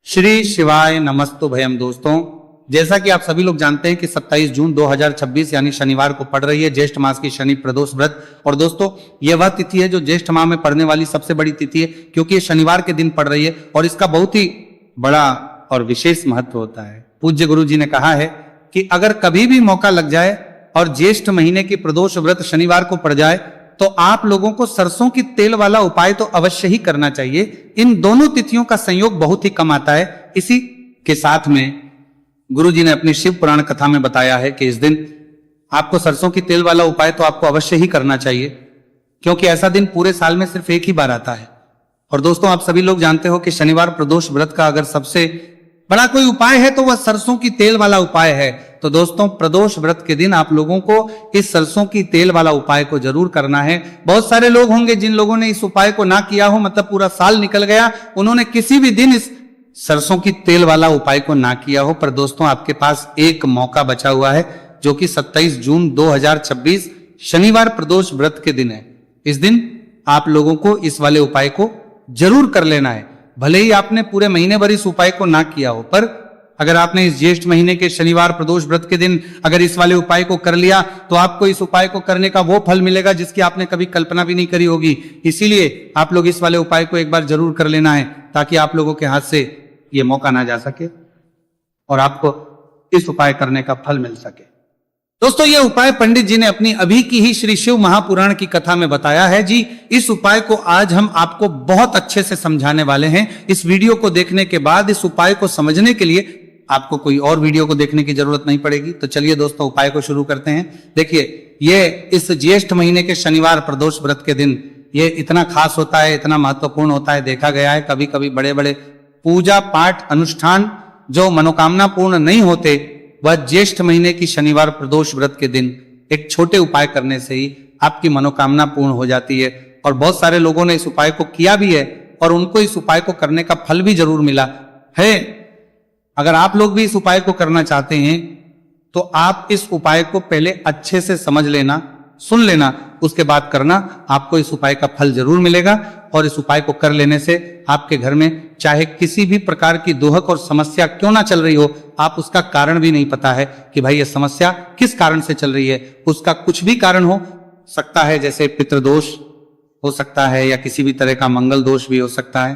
श्री शिवाय नमस्तु भयम। दोस्तों, जैसा कि आप सभी लोग जानते हैं कि 27 जून 2026 यानी शनिवार को पड़ रही है ज्येष्ठ मास की शनि प्रदोष व्रत। और दोस्तों, यह वह तिथि है जो ज्येष्ठ माह में पड़ने वाली सबसे बड़ी तिथि है, क्योंकि ये शनिवार के दिन पड़ रही है और इसका बहुत ही बड़ा और विशेष महत्व होता है। पूज्य गुरु जी ने कहा है कि अगर कभी भी मौका लग जाए और ज्येष्ठ महीने की प्रदोष व्रत शनिवार को पड़ जाए तो आप लोगों को सरसों की तेल वाला उपाय तो अवश्य ही करना चाहिए। इन दोनों तिथियों का संयोग बहुत ही कम आता है। इसी के साथ में गुरु जी ने अपनी शिव पुराण कथा में बताया है कि इस दिन आपको सरसों की तेल वाला उपाय तो आपको अवश्य ही करना चाहिए, क्योंकि ऐसा दिन पूरे साल में सिर्फ एक ही बार आता है। और दोस्तों, आप सभी लोग जानते हो कि शनिवार प्रदोष व्रत का अगर सबसे बड़ा कोई उपाय है तो वह सरसों की तेल वाला उपाय है। तो दोस्तों, प्रदोष व्रत के दिन आप लोगों को इस सरसों की तेल वाला उपाय को जरूर करना है। बहुत सारे लोग होंगे जिन लोगों ने इस उपाय को ना किया हो, मतलब पूरा साल निकल गया, उन्होंने किसी भी दिन इस सरसों की तेल वाला उपाय को ना किया हो। पर दोस्तों, आपके पास एक मौका बचा हुआ है, जो कि 27 जून 2026 शनिवार प्रदोष व्रत के दिन है। इस दिन आप लोगों को इस वाले उपाय को जरूर कर लेना है। भले ही आपने पूरे महीने भर इस उपाय को ना किया हो, पर अगर आपने इस ज्येष्ठ महीने के शनिवार प्रदोष व्रत के दिन अगर इस वाले उपाय को कर लिया तो आपको इस उपाय को करने का वो फल मिलेगा जिसकी आपने कभी कल्पना भी नहीं करी होगी। इसीलिए आप लोग इस वाले उपाय को एक बार जरूर कर लेना है, ताकि आप लोगों के हाथ से ये मौका ना जा सके और आपको इस उपाय करने का फल मिल सके। दोस्तों, ये उपाय पंडित जी ने अपनी अभी की ही श्री शिव महापुराण की कथा में बताया है जी। इस उपाय को आज हम आपको बहुत अच्छे से समझाने वाले हैं। इस वीडियो को देखने के बाद इस उपाय को समझने के लिए आपको कोई और वीडियो को देखने की जरूरत नहीं पड़ेगी। तो चलिए दोस्तों, उपाय को शुरू करते हैं। देखिए, ये इस ज्येष्ठ महीने के शनिवार प्रदोष व्रत के दिन ये इतना खास होता है, इतना महत्वपूर्ण होता है। देखा गया है कभी कभी बड़े बड़े पूजा पाठ अनुष्ठान जो मनोकामना पूर्ण नहीं होते, वह ज्येष्ठ महीने की शनिवार प्रदोष व्रत के दिन एक छोटे उपाय करने से ही आपकी मनोकामना पूर्ण हो जाती है। और बहुत सारे लोगों ने इस उपाय को किया भी है और उनको इस उपाय को करने का फल भी जरूर मिला है। अगर आप लोग भी इस उपाय को करना चाहते हैं तो आप इस उपाय को पहले अच्छे से समझ लेना, सुन लेना, उसके बाद करना। आपको इस उपाय का फल जरूर मिलेगा। और इस उपाय को कर लेने से आपके घर में चाहे किसी भी प्रकार की दुहक और समस्या क्यों ना चल रही हो, आप उसका कारण भी नहीं पता है कि भाई ये समस्या किस कारण से चल रही है, उसका कुछ भी कारण हो सकता है, जैसे पितृदोष हो सकता है या किसी भी तरह का मंगल दोष भी हो सकता है।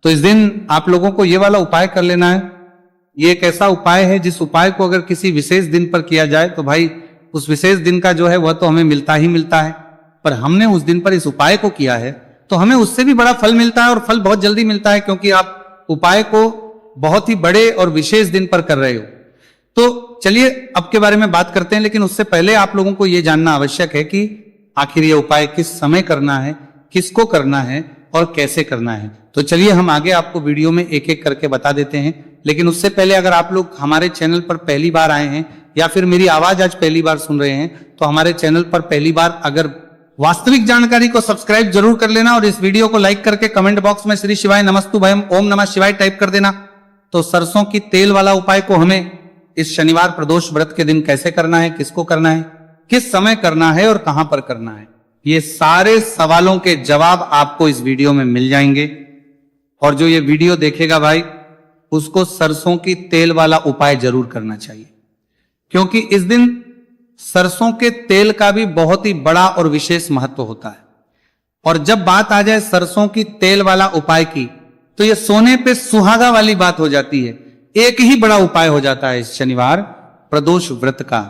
तो इस दिन आप लोगों को ये वाला उपाय कर लेना है। ये एक ऐसा उपाय है जिस उपाय को अगर किसी विशेष दिन पर किया जाए तो भाई उस विशेष दिन का जो है वह तो हमें मिलता ही मिलता है, पर हमने उस दिन पर इस उपाय को किया है तो हमें उससे भी बड़ा फल मिलता है, और फल बहुत जल्दी मिलता है, क्योंकि आप उपाय को बहुत ही बड़े और विशेष दिन पर कर रहे हो। तो चलिए अब के बारे में बात करते हैं, लेकिन उससे पहले आप लोगों को यह जानना आवश्यक है कि आखिर ये उपाय किस समय करना है, किसको करना है और कैसे करना है। तो चलिए हम आगे आपको वीडियो में एक एक करके बता देते हैं। लेकिन उससे पहले अगर आप लोग हमारे चैनल पर पहली बार आए हैं या फिर मेरी आवाज आज पहली बार सुन रहे हैं, तो हमारे चैनल पर पहली बार अगर वास्तविक जानकारी को सब्सक्राइब जरूर कर लेना और इस वीडियो को लाइक करके कमेंट बॉक्स में श्री शिवाय नमस्तु भयम ओम नमः शिवाय टाइप कर देना। तो सरसों की तेल वाला उपाय को हमें इस शनिवार प्रदोष व्रत के दिन कैसे करना है, किसको करना है, किस समय करना है और कहां पर करना है, ये सारे सवालों के जवाब आपको इस वीडियो में मिल जाएंगे। और जो ये वीडियो देखेगा भाई, उसको सरसों की तेल वाला उपाय जरूर करना चाहिए, क्योंकि इस दिन सरसों के तेल का भी बहुत ही बड़ा और विशेष महत्व होता है। और जब बात आ जाए सरसों की तेल वाला उपाय की, तो ये सोने पे सुहागा वाली बात हो जाती है। एक ही बड़ा उपाय हो जाता है इस शनिवार प्रदोष व्रत का।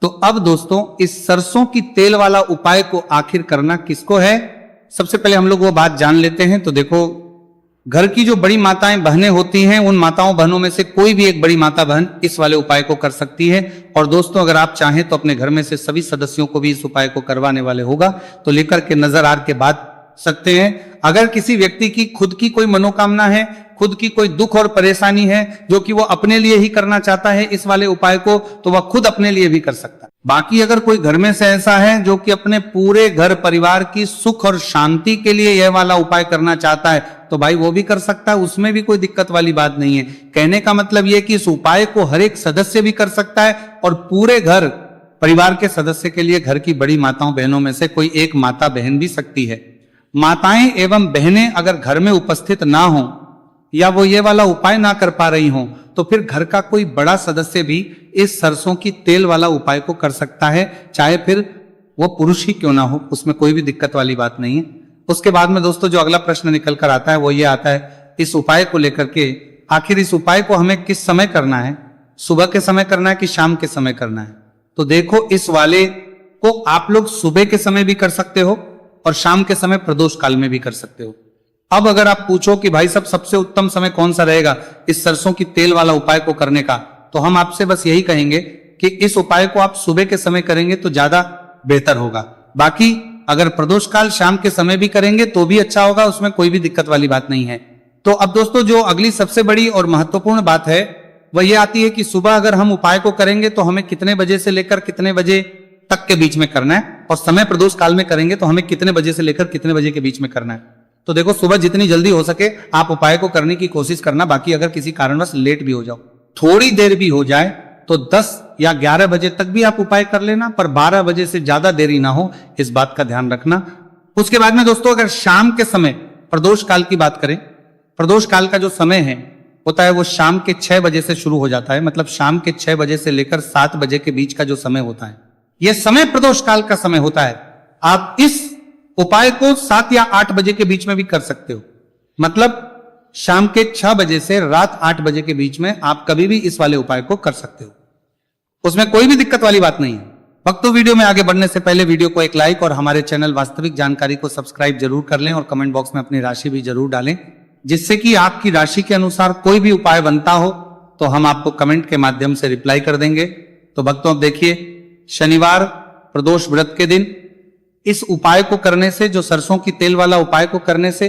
तो अब दोस्तों, इस सरसों की तेल वाला उपाय को आखिर करना किसको है, सबसे पहले हम लोग वो बात जान लेते हैं। तो देखो, घर की जो बड़ी माताएं बहनें होती हैं, उन माताओं बहनों में से कोई भी एक बड़ी माता बहन इस वाले उपाय को कर सकती है। और दोस्तों, अगर आप चाहें तो अपने घर में से सभी सदस्यों को भी इस उपाय को करवाने वाले होगा तो लेकर के नजर आर के बात सकते हैं। अगर किसी व्यक्ति की खुद की कोई मनोकामना है, खुद की कोई दुख और परेशानी है जो कि वो अपने लिए ही करना चाहता है इस वाले उपाय को, तो वह खुद अपने लिए भी कर सकता है। बाकी अगर कोई घर में से ऐसा है जो कि अपने पूरे घर परिवार की सुख और शांति के लिए यह वाला उपाय करना चाहता है, तो भाई वो भी कर सकता है, उसमें भी कोई दिक्कत वाली बात नहीं है। कहने का मतलब यह कि इस उपाय को हर एक सदस्य भी कर सकता है और पूरे घर परिवार के सदस्य के लिए घर की बड़ी माताओं बहनों में से कोई एक माता बहन भी सकती है। माताएं एवं बहनें अगर घर में उपस्थित ना हो या वो ये वाला उपाय ना कर पा रही हो, तो फिर घर का कोई बड़ा सदस्य भी इस सरसों की तेल वाला उपाय को कर सकता है, चाहे फिर वो पुरुष ही क्यों ना हो, उसमें कोई भी दिक्कत वाली बात नहीं है। उसके बाद में दोस्तों जो अगला प्रश्न निकल कर आता है वो ये आता है इस उपाय को लेकर के, आखिर इस उपाय को हमें किस समय करना है, सुबह के समय करना है कि शाम के समय करना है। तो देखो इस वाले को आप लोग सुबह के समय भी कर सकते हो और शाम के समय प्रदोष काल में भी कर सकते हो। अब अगर आप पूछो कि भाई साहब सबसे उत्तम समय कौन सा रहेगा इस सरसों की तेल वाला उपाय को करने का, तो हम आपसे बस यही कहेंगे कि इस उपाय को आप सुबह के समय करेंगे तो ज्यादा बेहतर होगा। बाकी अगर प्रदोष काल शाम के समय भी करेंगे तो भी अच्छा होगा, उसमें कोई भी दिक्कत वाली बात नहीं है। तो अब दोस्तों जो अगली सबसे बड़ी और महत्वपूर्ण बात है वह यह आती है कि सुबह अगर हम उपाय को करेंगे तो हमें कितने बजे से लेकर कितने बजे तक के बीच में करना है, और समय प्रदोष काल में करेंगे तो हमें कितने बजे से लेकर कितने बजे के बीच में करना है। तो देखो सुबह जितनी जल्दी हो सके आप उपाय को करने की कोशिश करना। बाकी अगर किसी कारणवश लेट भी हो जाओ, थोड़ी देर भी हो जाए, तो 10 या 11 बजे तक भी आप उपाय कर लेना, पर 12 बजे से ज्यादा देरी ना हो, इस बात का ध्यान रखना। उसके बाद में दोस्तों अगर शाम के समय प्रदोष काल की बात करें, प्रदोष काल का जो समय है होता है वो शाम के 6 बजे से शुरू हो जाता है, मतलब शाम के 6 बजे से लेकर 7 बजे के बीच का जो समय होता है, यह समय प्रदोष काल का समय होता है। आप इस उपाय को 7 या 8 बजे के बीच में भी कर सकते हो, मतलब शाम के 6 बजे से रात 8 बजे के बीच में आप कभी भी इस वाले उपाय को कर सकते हो, उसमें कोई भी दिक्कत वाली बात नहीं है। भक्तों वीडियो में आगे बढ़ने से पहले वीडियो को एक लाइक और हमारे चैनल वास्तविक जानकारी को सब्सक्राइब जरूर कर लें और कमेंट बॉक्स में अपनी राशि भी जरूर डालें, जिससे कि आपकी राशि के अनुसार कोई भी उपाय बनता हो तो हम आपको कमेंट के माध्यम से रिप्लाई कर देंगे। तो भक्तों अब देखिए, शनिवार प्रदोष व्रत के दिन इस उपाय को करने से, जो सरसों की तेल वाला उपाय को करने से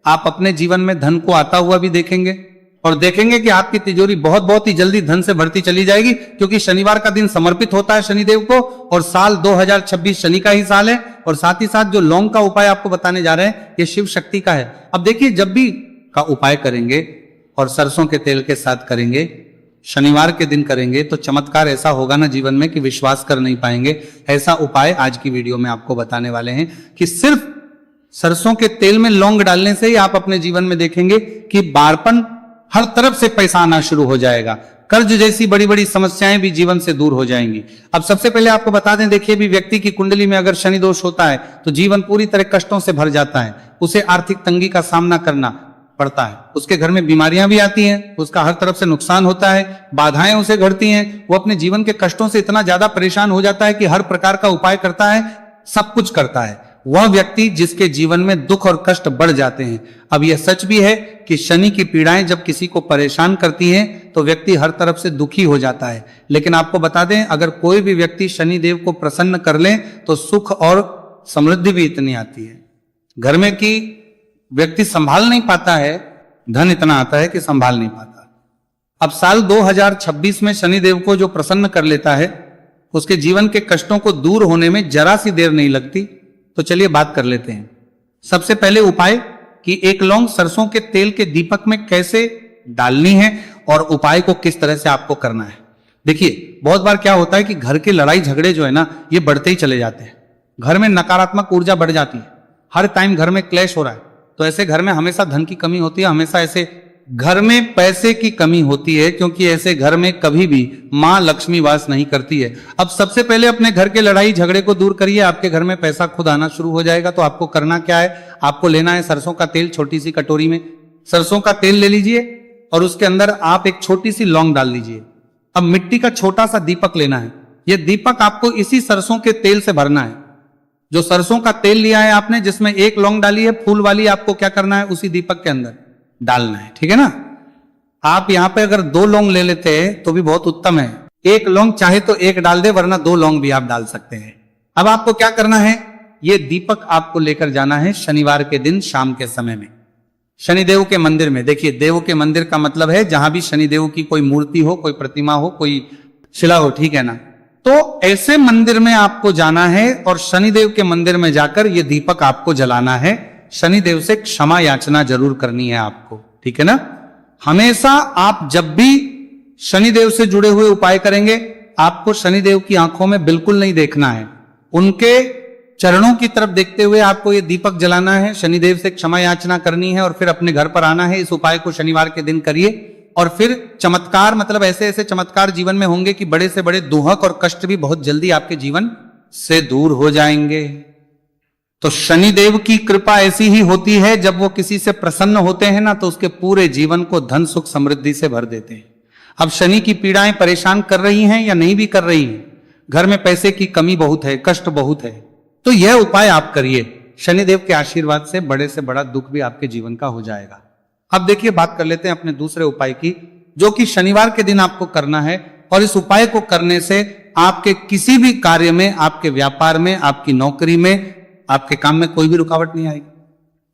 आप अपने जीवन में धन को आता हुआ भी देखेंगे और देखेंगे कि आपकी तिजोरी बहुत ही जल्दी धन से भरती चली जाएगी, क्योंकि शनिवार का दिन समर्पित होता है शनिदेव को और साल 2026 शनि का ही साल है। और साथ ही साथ जो लौंग का उपाय आपको बताने जा रहे हैं ये शिव शक्ति का है। अब देखिए जब भी का उपाय करेंगे और सरसों के तेल के साथ करेंगे, शनिवार के दिन करेंगे, तो चमत्कार ऐसा होगा ना जीवन में कि विश्वास कर नहीं पाएंगे। ऐसा उपाय आज की वीडियो में आपको बताने वाले हैं कि सिर्फ सरसों के तेल में लौंग डालने से ही आप अपने जीवन में देखेंगे कि बारपन, हर तरफ से पैसा आना शुरू हो जाएगा, कर्ज जैसी बड़ी बड़ी समस्याएं भी जीवन से दूर हो जाएंगी। अब सबसे पहले आपको बता दें, देखिए भी व्यक्ति की कुंडली में अगर शनि दोष होता है तो जीवन पूरी तरह कष्टों से भर जाता है, उसे आर्थिक तंगी का सामना करना पड़ता है, उसके घर में बीमारियां भी आती हैं, उसका हर तरफ से नुकसान होता है, बाधाएं उसे घटती हैं, वो अपने जीवन के कष्टों से इतना ज्यादा परेशान हो जाता है कि हर प्रकार का उपाय करता है, सब कुछ करता है, वह व्यक्ति जिसके जीवन में दुख और कष्ट बढ़ जाते हैं। अब यह सच भी है कि शनि की पीड़ाएं जब किसी को परेशान करती हैं तो व्यक्ति हर तरफ से दुखी हो जाता है। लेकिन आपको बता दें, अगर कोई भी व्यक्ति शनि देव को प्रसन्न कर ले तो सुख और समृद्धि भी इतनी आती है, घर में कि व्यक्ति संभाल नहीं पाता है, धन इतना आता है कि संभाल नहीं पाता। अब साल 2026 में शनि देव को जो प्रसन्न कर लेता है उसके जीवन के कष्टों को दूर होने में जरा सी देर नहीं लगती। तो चलिए बात कर लेते हैं। सबसे पहले उपाय कि एक लौंग सरसों के तेल के दीपक में कैसे डालनी है और उपाय को किस तरह से आपको करना है। देखिए बहुत बार क्या होता है कि घर के लड़ाई झगड़े जो है ना ये बढ़ते ही चले जाते हैं, घर में नकारात्मक ऊर्जा बढ़ जाती है, हर टाइम घर में क्लेश हो रहा है, तो ऐसे घर में हमेशा धन की कमी होती है, हमेशा ऐसे घर में पैसे की कमी होती है, क्योंकि ऐसे घर में कभी भी मां लक्ष्मी वास नहीं करती है। अब सबसे पहले अपने घर के लड़ाई झगड़े को दूर करिए, आपके घर में पैसा खुद आना शुरू हो जाएगा। तो आपको करना क्या है, आपको लेना है सरसों का तेल, छोटी सी कटोरी में सरसों का तेल ले लीजिए और उसके अंदर आप एक छोटी सी लौंग डाल दीजिए। अब मिट्टी का छोटा सा दीपक लेना है, यह दीपक आपको इसी सरसों के तेल से भरना है। जो सरसों का तेल लिया है आपने, जिसमें एक लौंग डाली है फूल वाली, आपको क्या करना है उसी दीपक के अंदर डालना है, ठीक है ना। आप यहां पे अगर 2 लौंग ले लेते हैं तो भी बहुत उत्तम है, एक लौंग चाहे तो एक डाल दे, वरना 2 लौंग भी आप डाल सकते हैं। अब आपको क्या करना है, ये दीपक आपको लेकर जाना है शनिवार के दिन शाम के समय में शनिदेव के मंदिर में। देखिए देव के मंदिर का मतलब है जहां भी शनिदेव की कोई मूर्ति हो, कोई प्रतिमा हो, कोई शिला हो, ठीक है ना। तो ऐसे मंदिर में आपको जाना है और शनिदेव के मंदिर में जाकर ये दीपक आपको जलाना है। शनिदेव से क्षमा याचना जरूर करनी है आपको, ठीक है ना। हमेशा आप जब भी शनिदेव से जुड़े हुए उपाय करेंगे, आपको शनिदेव की आंखों में बिल्कुल नहीं देखना है, उनके चरणों की तरफ देखते हुए आपको ये दीपक जलाना है, शनिदेव से क्षमा याचना करनी है और फिर अपने घर पर आना है। इस उपाय को शनिवार के दिन करिए और फिर चमत्कार, मतलब ऐसे ऐसे चमत्कार जीवन में होंगे कि बड़े से बड़े दुहक और कष्ट भी बहुत जल्दी आपके जीवन से दूर हो जाएंगे। तो शनिदेव की कृपा ऐसी ही होती है, जब वो किसी से प्रसन्न होते हैं ना तो उसके पूरे जीवन को धन सुख समृद्धि से भर देते हैं। अब शनि की पीड़ाएं परेशान कर रही हैं या नहीं भी कर रही हैं, घर में पैसे की कमी बहुत है, कष्ट बहुत है, तो यह उपाय आप करिए, शनिदेव के आशीर्वाद से बड़े से बड़ा दुख भी आपके जीवन का हो जाएगा। अब देखिए बात कर लेते हैं अपने दूसरे उपाय की, जो कि शनिवार के दिन आपको करना है। और इस उपाय को करने से आपके किसी भी कार्य में, आपके व्यापार में, आपकी नौकरी में, आपके काम में कोई भी रुकावट नहीं आएगी।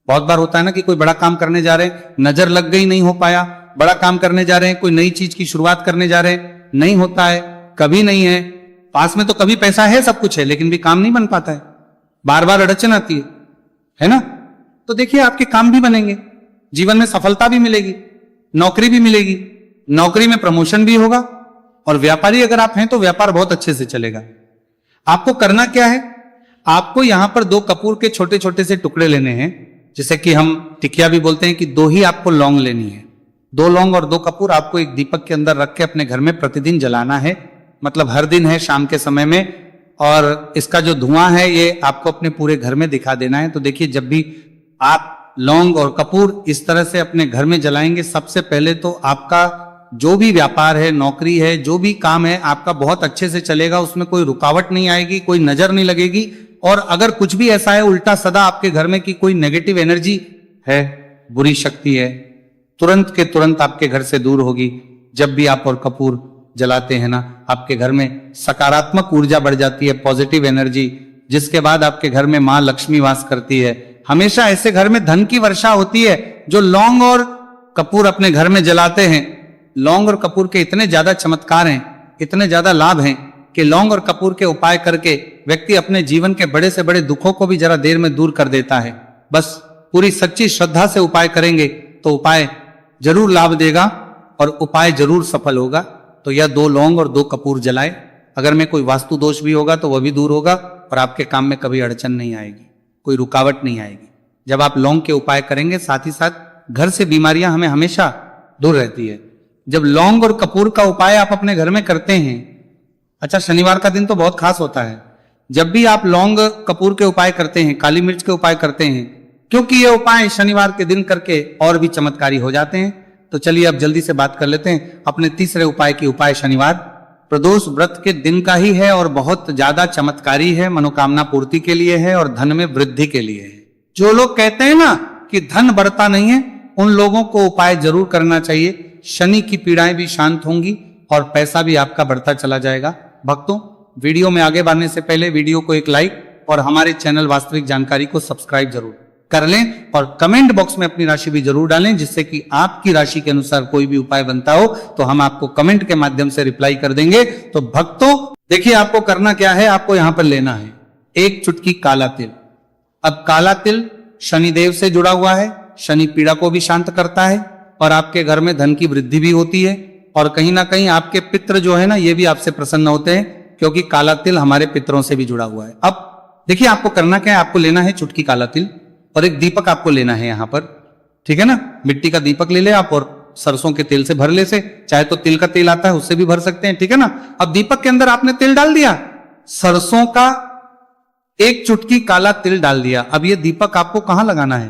बहुत बार होता है ना कि कोई बड़ा काम करने जा रहे हैं, नजर लग गई, नहीं हो पाया। बड़ा काम करने जा रहे हैं, कोई नई चीज की शुरुआत करने जा रहे हैं, नहीं होता है, कभी नहीं है। पास में तो कभी पैसा है, सब कुछ है, लेकिन भी काम नहीं बन पाता है, बार बार अड़चन आती है ना। तो देखिए आपके काम भी बनेंगे, जीवन में सफलता भी मिलेगी, नौकरी भी मिलेगी, नौकरी में प्रमोशन भी होगा, और व्यापारी अगर आप हैं तो व्यापार बहुत अच्छे से चलेगा। आपको करना क्या है, आपको यहां पर 2 कपूर के छोटे छोटे से टुकड़े लेने हैं, जिसे कि हम टिकिया भी बोलते हैं, कि 2 ही आपको लौंग लेनी है। 2 लौंग और 2 कपूर आपको एक दीपक के अंदर रख के अपने घर में प्रतिदिन जलाना है, मतलब हर दिन है शाम के समय में। और इसका जो धुआं है ये आपको अपने पूरे घर में दिखा देना है। तो देखिए जब भी आप लौंग और कपूर इस तरह से अपने घर में जलाएंगे, सबसे पहले तो आपका जो भी व्यापार है, नौकरी है, जो भी काम है, आपका बहुत अच्छे से चलेगा, उसमें कोई रुकावट नहीं आएगी, कोई नजर नहीं लगेगी। और अगर कुछ भी ऐसा है उल्टा सदा आपके घर में कि कोई नेगेटिव एनर्जी है, बुरी शक्ति है, तुरंत के तुरंत आपके घर से दूर होगी। जब भी आप और कपूर जलाते हैं ना, आपके घर में सकारात्मक ऊर्जा बढ़ जाती है, पॉजिटिव एनर्जी, जिसके बाद आपके घर में मां लक्ष्मी वास करती है। हमेशा ऐसे घर में धन की वर्षा होती है। जो लौंग और कपूर अपने घर में जलाते हैं, लौंग और कपूर के इतने ज्यादा चमत्कार हैं, इतने ज्यादा लाभ हैं कि लौंग और कपूर के उपाय करके व्यक्ति अपने जीवन के बड़े से बड़े दुखों को भी जरा देर में दूर कर देता है। बस पूरी सच्ची श्रद्धा से उपाय करेंगे तो उपाय जरूर लाभ देगा और उपाय जरूर सफल होगा। तो यह 2 लौंग और 2 कपूर जलाए। अगर में कोई वास्तु दोष भी होगा तो वह भी दूर होगा और आपके काम में कभी अड़चन नहीं आएगी, कोई रुकावट नहीं आएगी। जब आप लौंग के उपाय करेंगे, साथ ही साथ घर से बीमारियां हमें हमेशा दूर रहती है। जब लौंग और कपूर का उपाय आप अपने घर में करते हैं, अच्छा शनिवार का दिन तो बहुत खास होता है। जब भी आप लौंग कपूर के उपाय करते हैं, काली मिर्च के उपाय करते हैं, क्योंकि ये उपाय शनिवार के दिन करके और भी चमत्कारी हो जाते हैं। तो चलिए अब जल्दी से बात कर लेते हैं अपने तीसरे उपाय की। उपाय शनिवार प्रदोष व्रत के दिन का ही है और बहुत ज्यादा चमत्कारी है, मनोकामना पूर्ति के लिए है और धन में वृद्धि के लिए है। जो लोग कहते हैं ना कि धन बढ़ता नहीं है, उन लोगों को उपाय जरूर करना चाहिए। शनि की पीड़ाएं भी शांत होंगी और पैसा भी आपका बढ़ता चला जाएगा। भक्तों, वीडियो में आगे बढ़ने से पहले वीडियो को एक लाइक और हमारे चैनल वास्तविक जानकारी को सब्सक्राइब जरूर कर लें और कमेंट बॉक्स में अपनी राशि भी जरूर डालें, जिससे कि आपकी राशि के अनुसार कोई भी उपाय बनता हो तो हम आपको कमेंट के माध्यम से रिप्लाई कर देंगे। तो भक्तों देखिए आपको करना क्या है, आपको यहां पर लेना है 1 चुटकी काला तिल। अब काला तिल शनिदेव से जुड़ा हुआ है, शनि पीड़ा को भी शांत करता है और आपके घर में धन की वृद्धि भी होती है। और कहीं ना कहीं आपके पितृ जो है ना, ये भी आपसे प्रसन्न होते हैं, क्योंकि काला तिल हमारे पितरों से भी जुड़ा हुआ है। अब देखिए आपको करना क्या है, आपको लेना है चुटकी काला तिल और एक दीपक आपको लेना है यहां पर, ठीक है ना। मिट्टी का दीपक ले ले आप और सरसों के तेल से भर ले, से चाहे तो तिल का तेल आता है उससे भी भर सकते हैं, ठीक है ना। अब दीपक के अंदर आपने तिल डाल दिया, सरसों का 1 चुटकी काला तिल डाल दिया। अब ये दीपक आपको कहां लगाना है,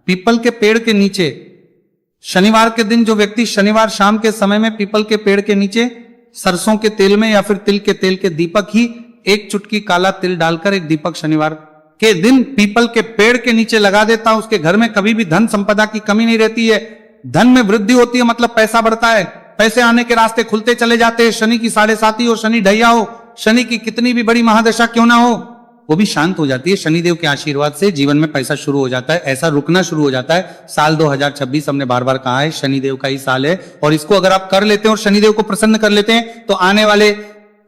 पीपल के पेड़ के नीचे। शनिवार के दिन जो व्यक्ति शनिवार शाम के समय में पीपल के पेड़ के नीचे सरसों के तेल में या फिर तिल के तेल के दीपक ही 1 चुटकी काला तिल डालकर एक दीपक शनिवार के दिन पीपल के पेड़ के नीचे लगा देता है, उसके घर में कभी भी धन संपदा की कमी नहीं रहती है, धन में वृद्धि होती है, मतलब पैसा बढ़ता है, पैसे आने के रास्ते खुलते चले जाते हैं। शनि की 7.5 हो, शनि ढैया हो, शनि की कितनी भी बड़ी महादशा क्यों ना हो, वो भी शांत हो जाती है। शनिदेव के आशीर्वाद से जीवन में पैसा शुरू हो जाता है, ऐसा रुकना शुरू हो जाता है। साल 2026 हमने बार बार कहा है शनिदेव का ही साल है, और इसको अगर आप कर लेते हैं और शनिदेव को प्रसन्न कर लेते हैं तो आने वाले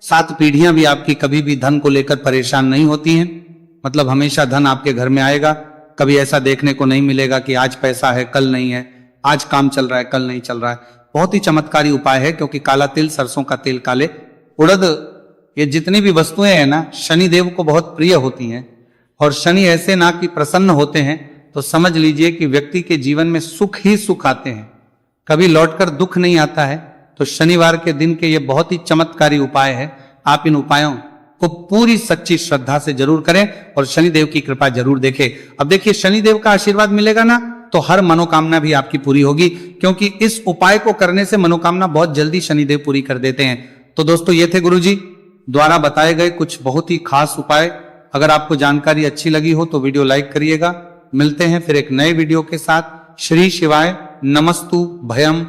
7 पीढ़ियां भी आपकी कभी भी धन को लेकर परेशान नहीं होती हैं। मतलब हमेशा धन आपके घर में आएगा, कभी ऐसा देखने को नहीं मिलेगा कि आज पैसा है कल नहीं है, आज काम चल रहा है कल नहीं चल रहा है। बहुत ही चमत्कारी उपाय है, क्योंकि काला तिल, सरसों का तेल, काले उड़द, ये जितनी भी वस्तुएं हैं ना शनिदेव को बहुत प्रिय होती हैं। और शनि ऐसे ना कि प्रसन्न होते हैं तो समझ लीजिए कि व्यक्ति के जीवन में सुख ही सुख आते हैं, कभी लौटकर दुख नहीं आता है। तो शनिवार के दिन के ये बहुत ही चमत्कारी उपाय है। आप इन उपायों को पूरी सच्ची श्रद्धा से जरूर करें और शनिदेव की कृपा जरूर देखें। अब देखिए, शनिदेव का आशीर्वाद मिलेगा ना तो हर मनोकामना भी आपकी पूरी होगी, क्योंकि इस उपाय को करने से मनोकामना बहुत जल्दी शनिदेव पूरी कर देते हैं। तो दोस्तों, ये थे गुरुजी द्वारा बताए गए कुछ बहुत ही खास उपाय। अगर आपको जानकारी अच्छी लगी हो तो वीडियो लाइक करिएगा। मिलते हैं फिर एक नए वीडियो के साथ। श्री शिवाय नमस्तु भयम।